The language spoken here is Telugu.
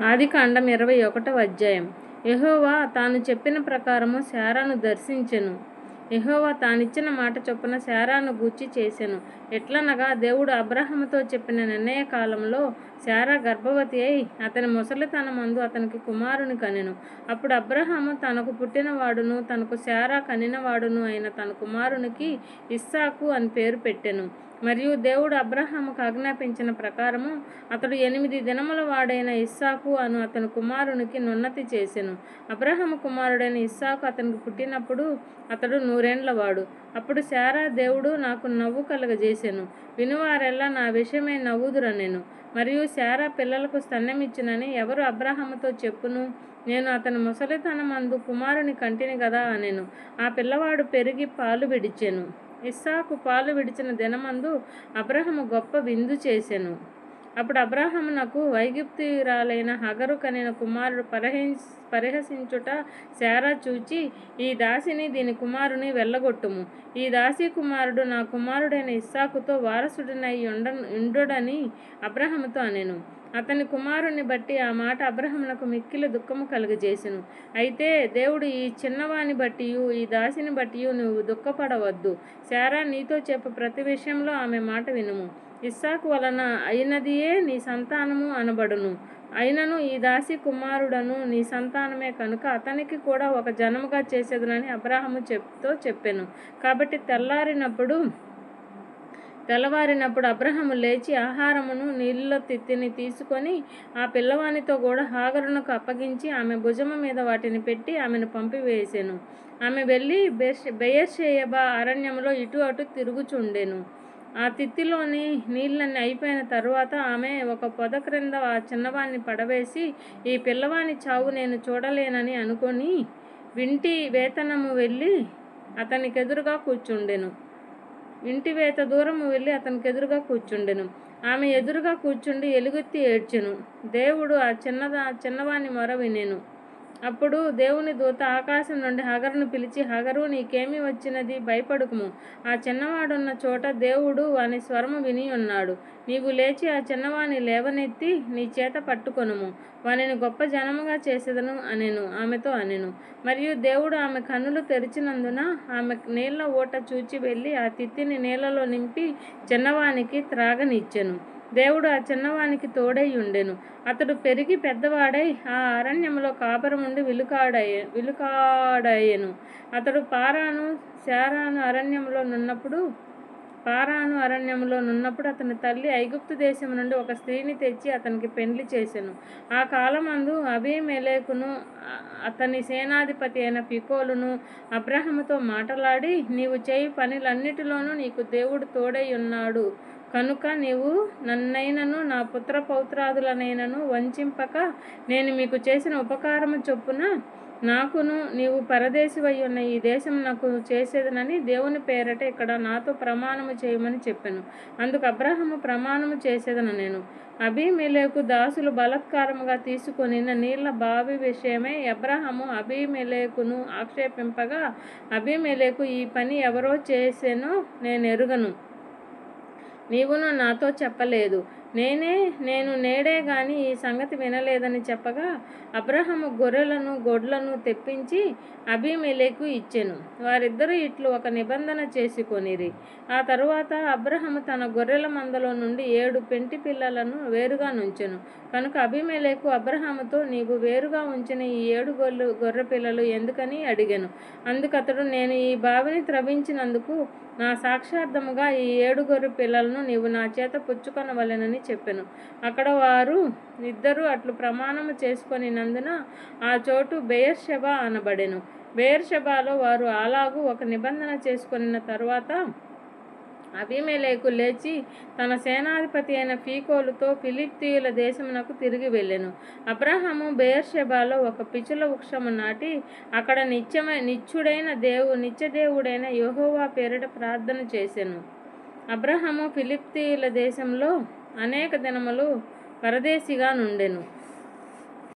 ఆదికాండం 21వ అధ్యాయం. యెహోవా తాను చెప్పిన ప్రకారము శారాను దర్శించెను. యెహోవా తానిచ్చిన మాట చొప్పున శారాను గూర్చి చేసెను. ఎట్లనగా దేవుడు అబ్రాహాముతో చెప్పిన నిర్ణయ కాలంలో శారా గర్భవతి అయి అతని ముసలితనమందు అతనికి కుమారుని కనెను. అప్పుడు అబ్రాహాము తనకు పుట్టినవాడును తనకు శారా కనినవాడును అయిన తన కుమారునికి ఇస్సాకు అని పేరు పెట్టెను. మరియు దేవుడు అబ్రాహాముకు ఆజ్ఞాపించిన ప్రకారము అతడు 8 దినముల వాడైన ఇస్సాకు అను అతని కుమారునికి నున్నతి చేసెను. అబ్రాహాము కుమారుడైన ఇస్సాకు అతనికి పుట్టినప్పుడు అతడు 100 వాడు. అప్పుడు శారా, దేవుడు నాకు నవ్వు కలుగజేసెను, వినువారెల్లా నా విషయమై నవ్వుదురనెను. మరియు శారా పిల్లలకు స్తన్యమిచ్చునని ఎవరు అబ్రాహాముతో చెప్పును? నేను అతని ముసలితనమందు కుమారుని కంటిని గదా అనెను. ఆ పిల్లవాడు పెరిగి పాలు విడిచెను. ఇస్సాకు పాలు విడిచిన దినమందు అబ్రాహాము గొప్ప విందు చేసెను. అప్పుడు అబ్రాహామునకు ఐగుప్తీయురాలైన హగరు కనిన కుమారుడు పరిహసించుట శారా చూచి, ఈ దాసిని దీని కుమారుని వెళ్ళగొట్టుము. ఈ దాసి కుమారుడు నా కుమారుడైన ఇస్సాకుతో వారసుడినై ఉండుడని అబ్రాహాముతో అనెను. అతని కుమారుని బట్టి ఆ మాట అబ్రాహామునకు మిక్కిలి దుఃఖము కలుగజేసెను. అయితే దేవుడు, ఈ చిన్నవాని బట్టియు ఈ దాసిని బట్టియు నువ్వు దుఃఖపడవద్దు. శారా నీతో చెప్పు ప్రతి విషయంలో ఆమె మాట వినుము. ఇస్సాకు వలన అయినదియే నీ సంతానము అనబడును. అయినను ఈ దాసి కుమారుడను నీ సంతానమే కనుక అతనికి కూడా ఒక జనముగా చేసేదనని అబ్రాహాము చెప్పెను. కాబట్టి తెల్లవారినప్పుడు అబ్రాహాము లేచి ఆహారమును నీళ్ళ తిత్తిని తీసుకొని ఆ పిల్లవానితో కూడా హాగరునకు అప్పగించి ఆమె భుజము మీద వాటిని పెట్టి ఆమెను పంపివేసెను. ఆమె వెళ్ళి బెయేర్షెబా అరణ్యములో ఇటు అటు తిరుగుచుండెను. ఆ తిత్తిలోని నీళ్ళన్నీ అయిపోయిన తరువాత ఆమె ఒక పొద క్రింద ఆ చిన్నవాణ్ణి పడవేసి, ఈ పిల్లవాని చావు నేను చూడలేనని అనుకొని ఇంటి వేతనము వెళ్ళి అతనికెదురుగా కూర్చుండెను. ఇంటివేత దూరము వెళ్ళి అతనికెదురుగా కూర్చుండెను. ఆమె ఎదురుగా కూర్చుండి ఎలుగెత్తి ఏడ్చెను. దేవుడు ఆ చిన్నవాని మొర వినెను. అప్పుడు దేవుని దూత ఆకాశం నుండి హగరును పిలిచి, హగరు, నీకేమి వచ్చినది? భయపడుకుము. ఆ చిన్నవాడున్న చోట దేవుడు వాని స్వరము విని ఉన్నాడు. నీవు లేచి ఆ చిన్నవాని లేవనెత్తి నీ చేత పట్టుకొనుము. వానిని గొప్ప జనముగా చేసేదను అనెను. ఆమెతో అనెను. మరియు దేవుడు ఆమె కన్నులు తెరిచినందున ఆమె నీళ్ల ఊట చూచి వెళ్ళి ఆ తిత్తిని నీళ్లలో నింపి చిన్నవానికి త్రాగనిచ్చెను. దేవుడు ఆ చిన్నవానికి తోడై ఉండెను. అతడు పెరిగి పెద్దవాడై ఆ అరణ్యములో కాపురముండి విలుకాడాయెను. అతడు పారాను అరణ్యములో నున్నప్పుడు అతని తల్లి ఐగుప్తు దేశము నుండి ఒక స్త్రీని తెచ్చి అతనికి పెండ్లి చేసెను. ఆ కాలమందు అబీమెలెకును అతని సేనాధిపతి అయిన ఫికోలును అబ్రాహాముతో మాటలాడి, నీవు చేయు పనులన్నిటిలోనూ నీకు దేవుడు తోడై ఉన్నాడు కనుక నీవు నన్నైనను నా పుత్ర పౌత్రాదులనైనను వంచింపక నేను మీకు చేసిన ఉపకారము చొప్పున నాకును నీవు పరదేశివై ఉన్న ఈ దేశం నాకు చేసేదనని దేవుని పేరట ఇక్కడ నాతో ప్రమాణము చేయమని చెప్పెను. అందుకు అబ్రాహాము, ప్రమాణము చేసేదనెను. అబీమెలెకు దాసులు బలాత్కారముగా తీసుకొనిన నీళ్ల బావి విషయమై అబ్రాహాము అబీమెలెకును ఆక్షేపింపగా, అబీమెలెకు, ఈ పని ఎవరో చేసెనో నేనెరుగను, నీవును నాతో చెప్పలేదు. నేను నేడే గాని ఈ సంగతి వినలేదని చెప్పగా, అబ్రాహాము గొర్రెలను గొడ్లను తెప్పించి అబీమెలెకు ఇచ్చెను. వారిద్దరూ ఇట్లు ఒక నిబంధన చేసుకొనిరి. ఆ తరువాత అబ్రాహాము తన గొర్రెల మందలో నుండి 7 పెంటి పిల్లలను వేరుగా నుంచెను. కనుక అబీమెలెకు అబ్రాహాముతో, నీవు వేరుగా ఉంచిన ఈ 7 గొర్రె పిల్లలు ఎందుకని అడిగెను. అందుకతడు, నేను ఈ బావిని త్రవ్వించినందుకు నా సాక్షార్థముగా ఈ 7 గొర్రె పిల్లలను నీవు నా చేత పుచ్చుకొనవలెనని చెప్పెను. అక్కడ వారు ఇద్దరు అట్లు ప్రమాణము చేసుకొనినందున ఆ చోటు బెయేర్షెబా అనబడెను. బెయేర్షెబాలో వారు అలాగూ ఒక నిబంధన చేసుకొనిన తరువాత అబీమెలెకు లేచి తన సేనాధిపతి అయిన ఫీకోలుతో ఫిలిష్తీయుల దేశమునకు తిరిగి వెళ్ళెను. అబ్రాహాము బెయేర్షెబాలో ఒక పిచుల వృక్షము నాటి అక్కడ నిత్యదేవుడైన యెహోవా పేరిట ప్రార్థన చేసెను. అబ్రాహాము ఫిలిష్తీయుల దేశంలో అనేక దినములు పరదేశిగా నుండెను.